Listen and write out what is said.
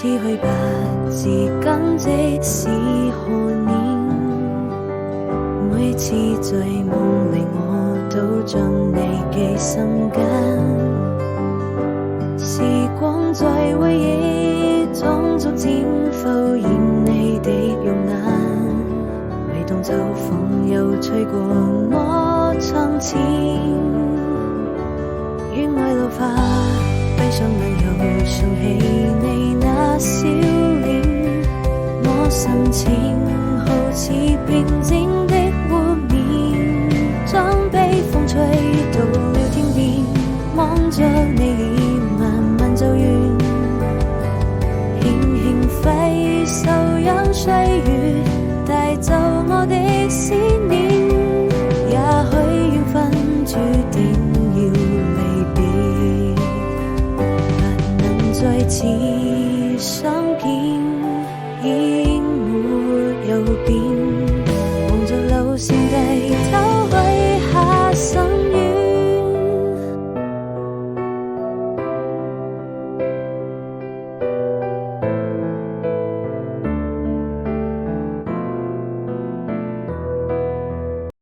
似去吧，自今即使何年，每次在夢裏我都將你記心間，時光在回憶中逐漸浮現你的容顏，每當秋風又吹過我窗前，願愛老化，閉上眼又想起你那笑臉，我心情好似平靜的湖面，將悲風吹到了天邊，望着你臉慢慢走遠，輕輕揮手讓歲月帶走我的思念，也許緣分注定要離別，不能再次相見。